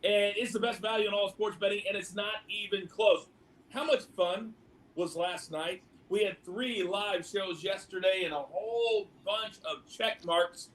And it's the best value in all sports betting, and it's not even close. How much fun was last night? We had 3 live shows yesterday, and a whole bunch of check marks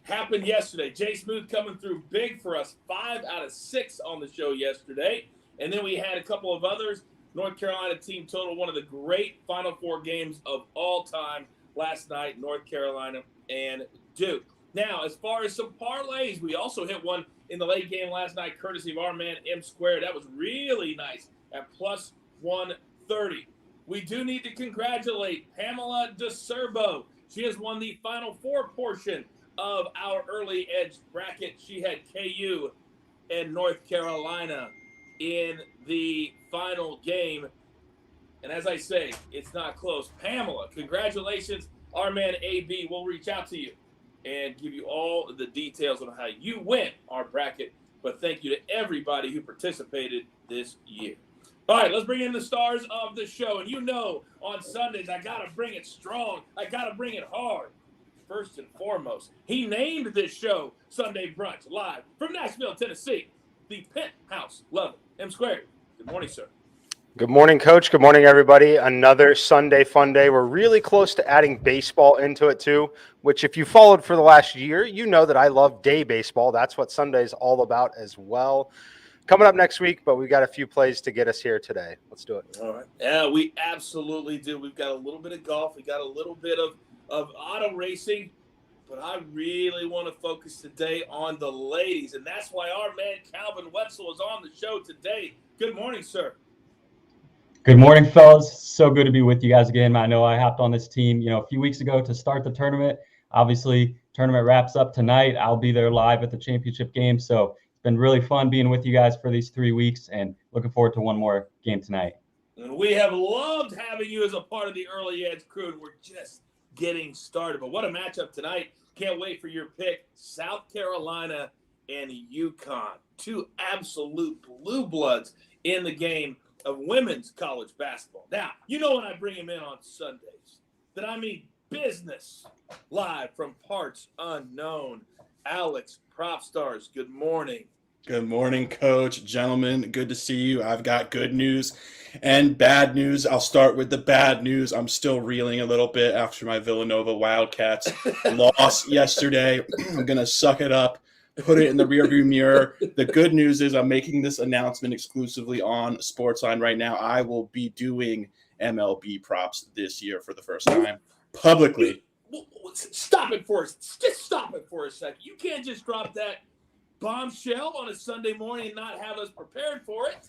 happened yesterday. Jay Smooth coming through big for us, 5 out of 6 on the show yesterday. And then we had a couple of others. North Carolina team total, one of the great Final Four games of all time last night, North Carolina and Duke. Now, as far as some parlays, we also hit one in the late game last night, courtesy of our man M Squared. That was really nice at plus 130. We do need to congratulate Pamela DeCerbo. She has won the Final Four portion of our early edge bracket. She had KU and North Carolina in the final game. And as I say, it's not close. Pamela, congratulations. Our man AB will reach out to you and give you all the details on how you win our bracket. But thank you to everybody who participated this year. All right, let's bring in the stars of the show. And you know, on Sundays, I got to bring it strong. I got to bring it hard. First and foremost, he named this show Sunday Brunch, live from Nashville, Tennessee, the penthouse level. M Squared, good morning, sir. Good morning, Coach. Good morning, everybody. Another Sunday fun day. We're really close to adding baseball into it, too, which if you followed for the last year, you know that I love day baseball. That's what Sunday's all about as well. Coming up next week, but we've got a few plays to get us here today. Let's do it. All right. Yeah, we absolutely do. We've got a little bit of golf. We got a little bit of auto racing, but I really want to focus today on the ladies, and that's why our man Calvin Wetzel is on the show today. Good morning, sir. Good morning, fellas. So good to be with you guys again. I know I hopped on this team, a few weeks ago to start the tournament. Obviously, tournament wraps up tonight. I'll be there live at the championship game. So it's been really fun being with you guys for these 3 weeks and looking forward to one more game tonight. And we have loved having you as a part of the Early Edge crew, and we're just getting started. But what a matchup tonight. Can't wait for your pick. South Carolina and UConn. 2 absolute blue bloods in the game of women's college basketball. Now, you know when I bring him in on Sundays, that I mean business. Live from parts unknown. Alex Propstars, good morning. Good morning, Coach. Gentlemen, good to see you. I've got good news and bad news. I'll start with the bad news. I'm still reeling a little bit after my Villanova Wildcats loss yesterday. I'm going to suck it up, put it in the rearview mirror. The good news is I'm making this announcement exclusively on SportsLine right now. I will be doing MLB props this year for the first time publicly. Stop it for us. Just stop it for a second. You can't just drop that bombshell on a Sunday morning and not have us prepared for it.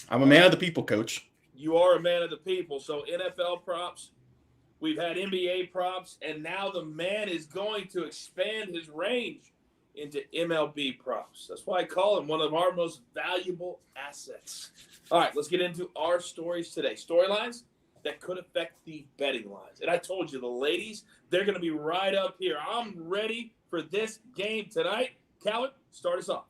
I'm a man of the people, Coach. You are a man of the people. So NFL props, we've had NBA props, and now the man is going to expand his range into MLB props. That's why I call him one of our most valuable assets. All right, let's get into our stories today. Storylines that could affect the betting lines. And I told you, the ladies, they're going to be right up here. I'm ready for this game tonight. Calvin, start us off.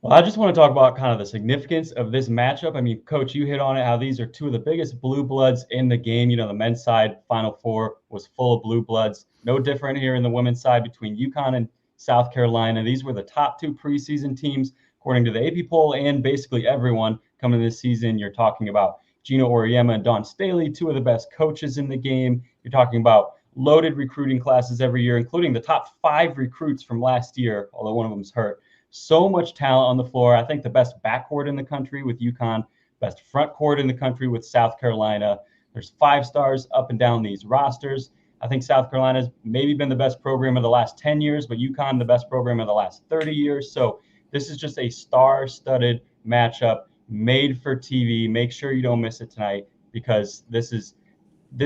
Well, I just want to talk about kind of the significance of this matchup. I mean, Coach, you hit on it, how these are 2 of the biggest blue bloods in the game. The men's side Final Four was full of blue bloods. No different here in the women's side between UConn and South Carolina. These were the top 2 preseason teams, according to the AP poll, and basically everyone coming this season. You're talking about Gina Auriemma and Dawn Staley, 2 of the best coaches in the game. You're talking about loaded recruiting classes every year, including the top 5 recruits from last year, although one of them's hurt. So much talent on the floor. I think the best backcourt in the country with UConn, best front court in the country with South Carolina. There's 5 stars up and down these rosters. I think South Carolina's maybe been the best program of the last 10 years, but UConn the best program of the last 30 years. So this is just a star-studded matchup made for TV. Make sure you don't miss it tonight, because this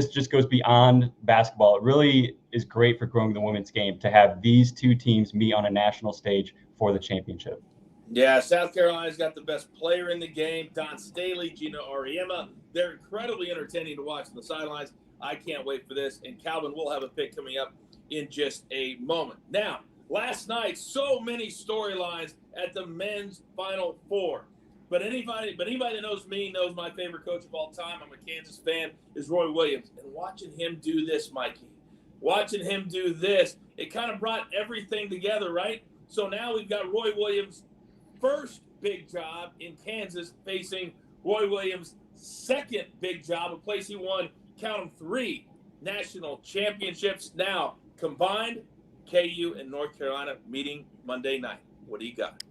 just goes beyond basketball. It really is great for growing the women's game to have these 2 teams meet on a national stage for the championship. Yeah, South Carolina's got the best player in the game, Dawn Staley, Gina Auriemma. They're incredibly entertaining to watch on the sidelines. I can't wait for this. And Calvin will have a pick coming up in just a moment. Now, last night, so many storylines at the men's Final Four. But anybody that knows me knows my favorite coach of all time. I'm a Kansas fan, is Roy Williams. And watching him do this, Mikey, it kind of brought everything together, right? So now we've got Roy Williams' first big job in Kansas facing Roy Williams' second big job, a place he won, count them, 3 national championships. Now, combined, KU and North Carolina meeting Monday night. What do you got?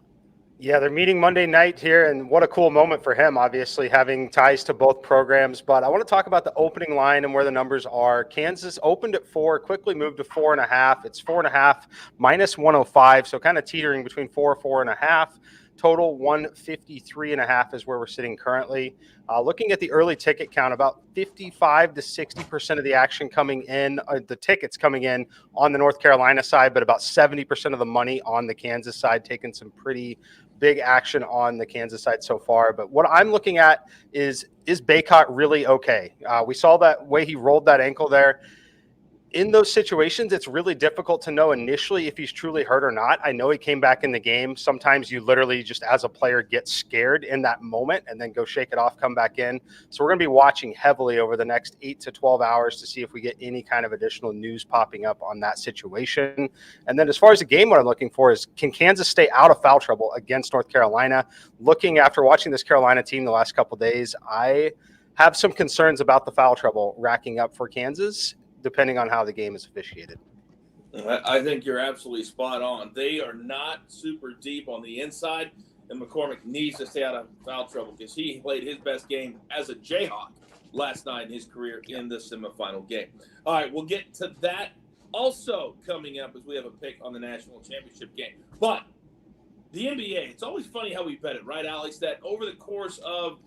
Yeah, they're meeting Monday night here, and what a cool moment for him, obviously, having ties to both programs. But I want to talk about the opening line and where the numbers are. Kansas opened at 4, quickly moved to 4.5. It's 4.5 minus 105, so kind of teetering between 4.5. Total 153.5 is where we're sitting currently. Looking at the early ticket count, about 55 to 60% of the action coming in, the tickets coming in on the North Carolina side, but about 70% of the money on the Kansas side, taking some pretty big action on the Kansas side so far. But what I'm looking at is Baycott really okay? We saw that way he rolled that ankle there. In those situations, it's really difficult to know initially if he's truly hurt or not. I know he came back in the game. Sometimes you literally just as a player get scared in that moment and then go shake it off, come back in. So we're going to be watching heavily over the next 8 to 12 hours to see if we get any kind of additional news popping up on that situation. And then as far as the game, what I'm looking for is, can Kansas stay out of foul trouble against North Carolina? Looking after watching this Carolina team the last couple of days, I have some concerns about the foul trouble racking up for Kansas, depending on how the game is officiated. I think you're absolutely spot on. They are not super deep on the inside, and McCormick needs to stay out of foul trouble because he played his best game as a Jayhawk last night in his career in the semifinal game. All right, we'll get to that also coming up as we have a pick on the national championship game. But the NBA, it's always funny how we bet it, right, Alex, that over the course of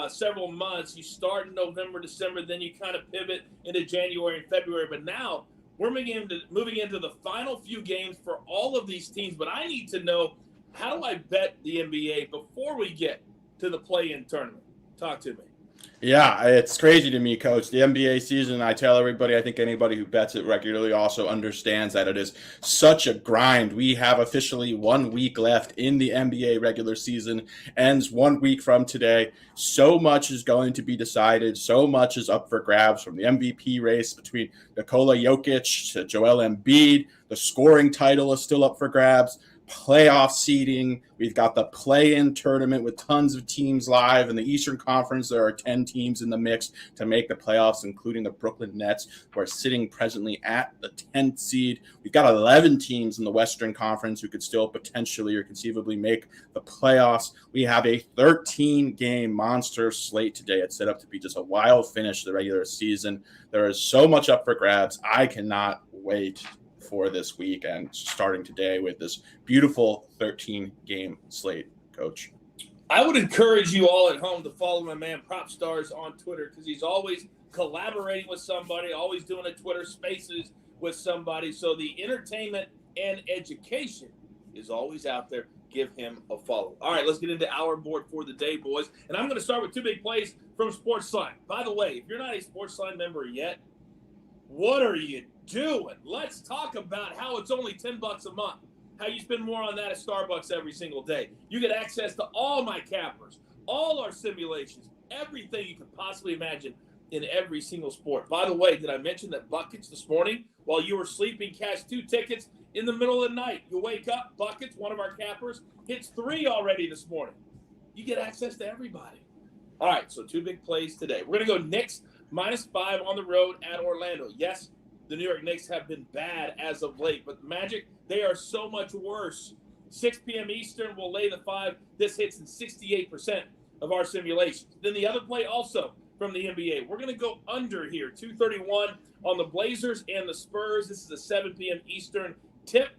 several months, you start in November, December, then you kind of pivot into January and February. But now we're moving into the final few games for all of these teams. But I need to know, how do I bet the NBA before we get to the play-in tournament? Talk to me. Yeah, it's crazy to me, Coach. The NBA season, I tell everybody, I think anybody who bets it regularly also understands that it is such a grind. We have officially 1 week left in the NBA regular season, ends 1 week from today. So much is going to be decided. So much is up for grabs, from the MVP race between Nikola Jokic to Joel Embiid. The scoring title is still up for grabs. Playoff seeding. We've got the play-in tournament with tons of teams live. In the Eastern Conference, there are 10 teams in the mix to make the playoffs, including the Brooklyn Nets, who are sitting presently at the 10th seed. We've got 11 teams in the Western Conference who could still potentially or conceivably make the playoffs. We have a 13-game monster slate today. It's set up to be just a wild finish to the regular season. There is so much up for grabs. I cannot wait for this week and starting today with this beautiful 13-game slate, Coach. I would encourage you all at home to follow my man Prop Stars on Twitter, because he's always collaborating with somebody, always doing a Twitter Spaces with somebody. So the entertainment and education is always out there. Give him a follow. All right, let's get into our board for the day, boys. And I'm going to start with 2 big plays from SportsLine. By the way, if you're not a SportsLine member yet, what are you doing? Let's talk about how it's only $10 a month. How you spend more on that at Starbucks every single day. You get access to all my cappers, all our simulations, everything you could possibly imagine in every single sport. By the way, did I mention that Buckets this morning, while you were sleeping, cashed 2 tickets in the middle of the night? You wake up, Buckets, one of our cappers, hits 3 already this morning. You get access to everybody. All right, so 2 big plays today. We're going to go Knicks -5 on the road at Orlando. Yes, the New York Knicks have been bad as of late, but the Magic, they are so much worse. 6 p.m. Eastern, we'll lay the 5. This hits in 68% of our simulations. Then the other play also from the NBA. We're going to go under here, 231 on the Blazers and the Spurs. This is a 7 p.m. Eastern tip.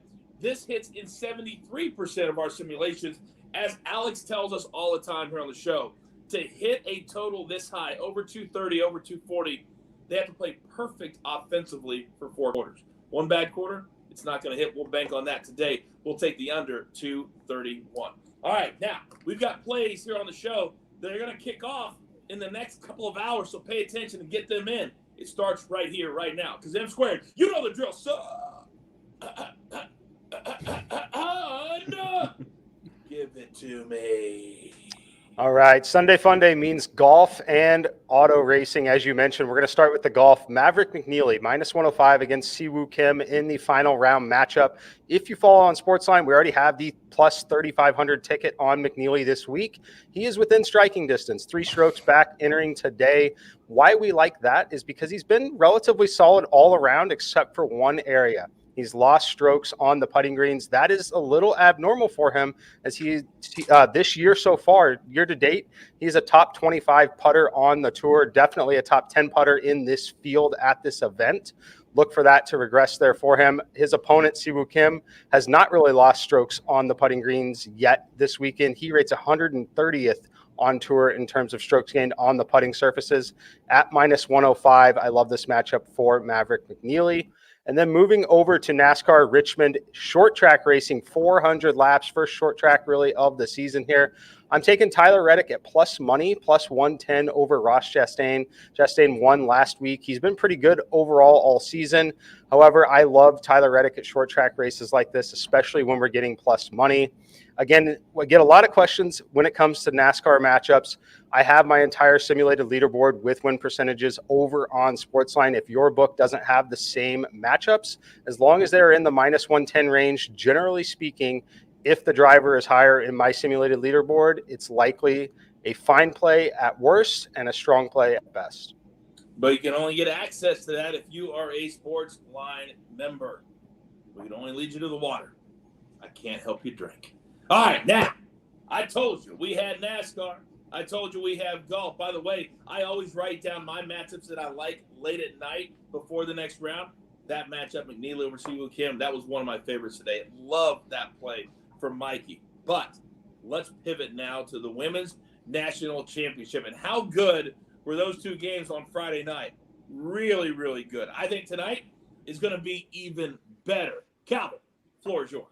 This hits in 73% of our simulations, as Alex tells us all the time here on the show. To hit a total this high, over 230, over 240, they have to play perfect offensively for 4 quarters. 1 bad quarter, it's not going to hit. We'll bank on that today. We'll take the under 231. All right, now, we've got plays here on the show that are going to kick off in the next couple of hours, so pay attention and get them in. It starts right here, right now, because M squared, you know the drill. So, give it to me. All right, Sunday Fun Day means golf and auto racing. As you mentioned, we're going to start with the golf. Maverick McNeely, -105 against Siwoo Kim in the final round matchup. If you follow on SportsLine, we already have the plus 3,500 ticket on McNeely this week. He is within striking distance, 3 strokes back entering today. Why we like that is because he's been relatively solid all around except for one area. He's lost strokes on the putting greens. That is a little abnormal for him as he this year so far, year to date, he's a top 25 putter on the tour, definitely a top 10 putter in this field at this event. Look for that to regress there for him. His opponent, Siwoo Kim, has not really lost strokes on the putting greens yet this weekend. He rates 130th on tour in terms of strokes gained on the putting surfaces at -105. I love this matchup for Maverick McNeely. And then moving over to NASCAR Richmond short track racing, 400 laps, first short track really of the season here. I'm taking Tyler Reddick at plus money, plus 110 over Ross Chastain. Chastain won last week. He's been pretty good overall all season. However, I love Tyler Reddick at short track races like this, especially when we're getting plus money. Again, we get a lot of questions when it comes to NASCAR matchups. I have my entire simulated leaderboard with win percentages over on SportsLine. If your book doesn't have the same matchups, as long as they're in the -110 range, generally speaking, if the driver is higher in my simulated leaderboard, it's likely a fine play at worst and a strong play at best. But you can only get access to that if you are a SportsLine member. We can only lead you to the water. I can't help you drink. All right, now, I told you we had NASCAR. I told you we have golf. By the way, I always write down my matchups that I like late at night before the next round. That matchup, McNeely over Siwoo Kim, that was one of my favorites today. Love that play for Mikey. But let's pivot now to the Women's National Championship. And how good were those two games on Friday night? Really, really good. I think tonight is going to be even better. Calvin, floor is yours.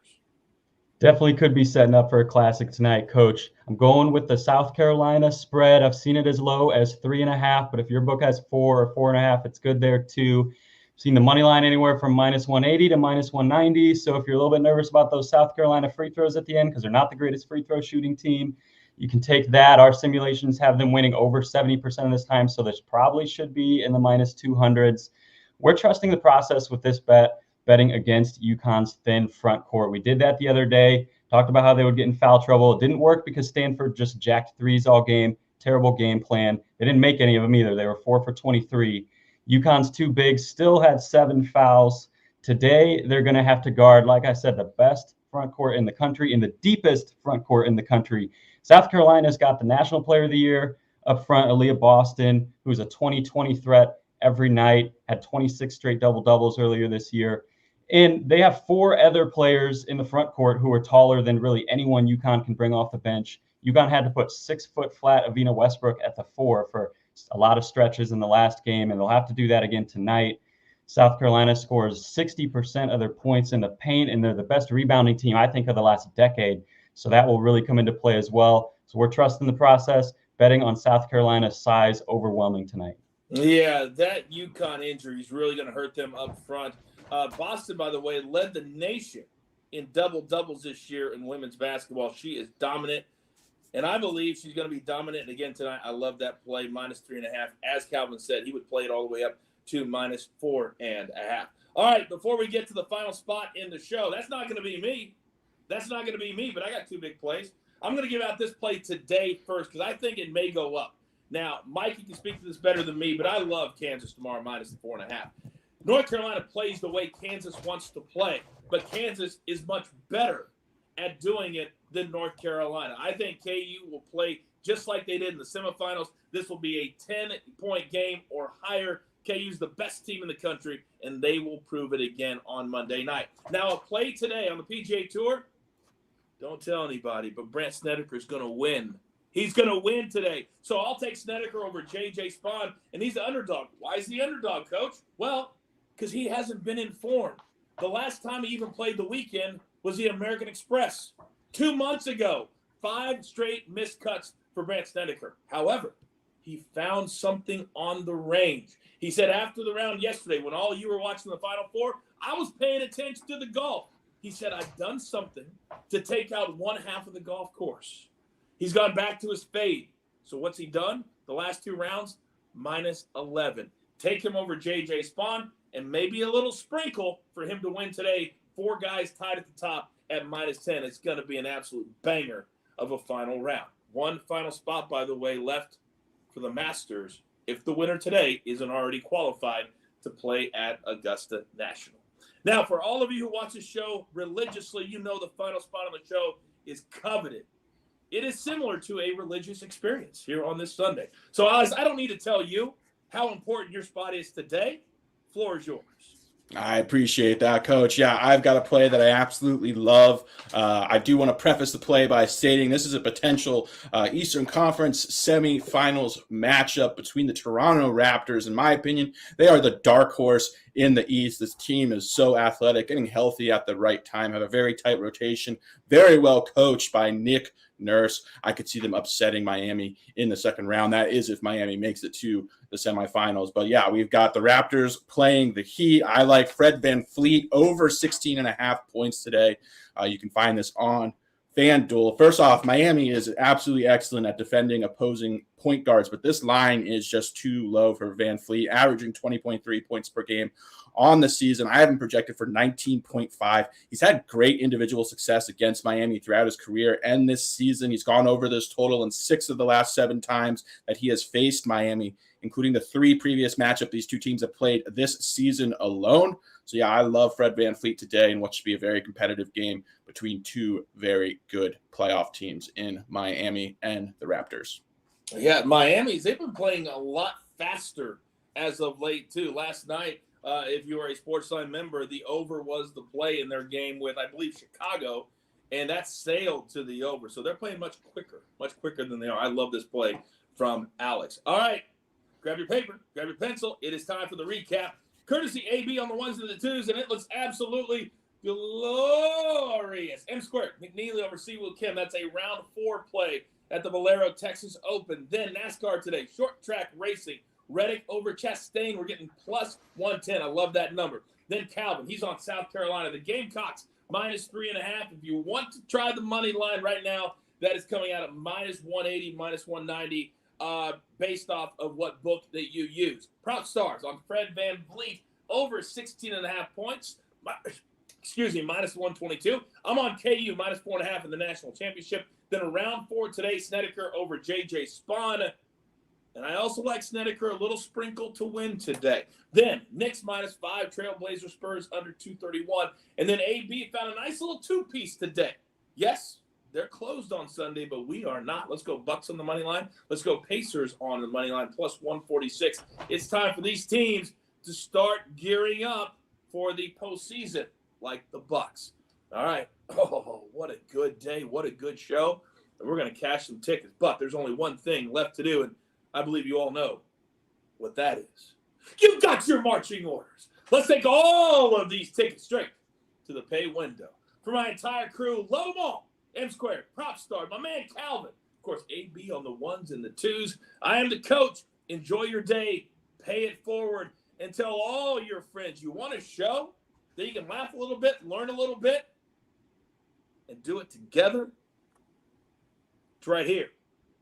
Definitely could be setting up for a classic tonight, Coach. I'm going with the South Carolina spread. I've seen it as low as 3.5, but if your book has 4 or 4.5, it's good there too. I've seen the money line anywhere from -180 to -190. So if you're a little bit nervous about those South Carolina free throws at the end, because they're not the greatest free throw shooting team, you can take that. Our simulations have them winning over 70% of this time, so this probably should be in the -200s. We're trusting the process with this bet. Betting against UConn's thin front court. We did that the other day, talked about how they would get in foul trouble. It didn't work because Stanford just jacked threes all game. Terrible game plan. They didn't make any of them either. They were 4 for 23. UConn's too big, still had 7 fouls. Today, they're going to have to guard, like I said, the best front court in the country and the deepest front court in the country. South Carolina's got the National Player of the Year up front, Aaliyah Boston, who's a 20-20 threat every night, had 26 straight double-doubles earlier this year. And they have 4 other players in the front court who are taller than really anyone UConn can bring off the bench. UConn had to put 6-foot flat Avina Westbrook at the 4 for a lot of stretches in the last game, and they'll have to do that again tonight. South Carolina scores 60% of their points in the paint, and they're the best rebounding team, I think, of the last decade. So that will really come into play as well. So we're trusting the process, betting on South Carolina's size overwhelming tonight. Yeah, that UConn injury is really going to hurt them up front. Boston, by the way, led the nation in double-doubles this year in women's basketball. She is dominant, and I believe she's going to be dominant again tonight. I love that play, -3.5. As Calvin said, he would play it all the way up to -4.5. All right, before we get to the final spot in the show, that's not going to be me. That's not going to be me, but I got 2 big plays. I'm going to give out this play today first because I think it may go up. Now, Mikey can speak to this better than me, but I love Kansas tomorrow -4.5. North Carolina plays the way Kansas wants to play, but Kansas is much better at doing it than North Carolina. I think KU will play just like they did in the semifinals. This will be a 10-point game or higher. KU's the best team in the country, and they will prove it again on Monday night. Now, a play today on the PGA Tour, don't tell anybody, but Brant Snedeker is going to win. He's going to win today. So I'll take Snedeker over J.J. Spahn, and he's the underdog. Why is he the underdog, Coach? Well, because he hasn't been in form. The last time he even played the weekend was the American Express 2 months ago. 5 straight missed cuts for Brant Snedeker. However, he found something on the range. He said after the round yesterday, when all you were watching the Final Four, I was paying attention to the golf. He said, I've done something to take out one half of the golf course. He's gone back to his fade. So what's he done? The last 2 rounds, minus 11. Take him over J.J. Spawn, and maybe a little sprinkle for him to win today. 4 guys tied at the top at minus 10. It's going to be an absolute banger of a final round. One final spot, by the way, left for the Masters if the winner today isn't already qualified to play at Augusta National. Now, for all of you who watch the show religiously, you know the final spot on the show is coveted. It is similar to a religious experience here on this Sunday. So, Alex, I don't need to tell you how important your spot is today. Floor is yours. I appreciate that, Coach. Yeah, I've got a play that I absolutely love. I do want to preface the play by stating this is a potential Eastern Conference semifinals matchup between the Toronto Raptors. In my opinion, they are the dark horse in the East. This team is so athletic, getting healthy at the right time, have a very tight rotation, very well coached by Nick Nurse. I could see them upsetting Miami in the second round. That is if Miami makes it to the semifinals. But yeah, we've got the Raptors playing the Heat. I like Fred VanVleet over 16.5 points today. You can find this on FanDuel. First off, Miami is absolutely excellent at defending opposing point guards, but this line is just too low for VanVleet, averaging 20.3 points per game on the season. I have him projected for 19.5. He's had great individual success against Miami throughout his career, and this season he's gone over this total in 6 of the last 7 times that he has faced Miami, including the 3 previous matchups these two teams have played this season alone. So yeah, I love Fred VanVleet today in what should be a very competitive game between 2 very good playoff teams in Miami and the Raptors. Yeah, Miami's, they've been playing a lot faster as of late, too. Last night, if you were a SportsLine member, the over was the play in their game with, I believe, Chicago, and that sailed to the over. So they're playing much quicker than they are. I love this play from Alex. All right, grab your paper, grab your pencil. It is time for the recap. Courtesy AB on the 1s and the 2s, and it looks absolutely glorious. M squared, McNeely over Seawood Kim. That's a round 4 play at the Valero Texas Open. Then NASCAR today, short track racing. Reddick over Chastain. We're getting plus 110. I love that number. Then Calvin, he's on South Carolina. The Gamecocks, minus 3.5. If you want to try the money line right now, that is coming out at minus 180, minus 190. Based off of what book that you use. Prop stars on Fred VanVleet over 16.5 points. Minus 122. I'm on KU minus 4.5 in the national championship. Then a round 4 today, Snedeker over J.J. Spawn. And I also like Snedeker a little sprinkle to win today. Then Knicks minus 5, Trailblazer Spurs under 231. And then AB found a nice little 2-piece today. Yes, they're closed on Sunday, but we are not. Let's go Bucks on the money line. Let's go Pacers on the money line, plus 146. It's time for these teams to start gearing up for the postseason, like the Bucks. All right. Oh, what a good day. What a good show. And we're going to cash some tickets. But there's only one thing left to do, and I believe you all know what that is. You've got your marching orders. Let's take all of these tickets straight to the pay window. For my entire crew, love them all. M squared, prop star, my man Calvin. Of course, AB on the 1s and the 2s. I am the coach. Enjoy your day. Pay it forward. And tell all your friends you want a show that you can laugh a little bit, learn a little bit, and do it together. It's right here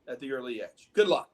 at the Early Edge. Good luck.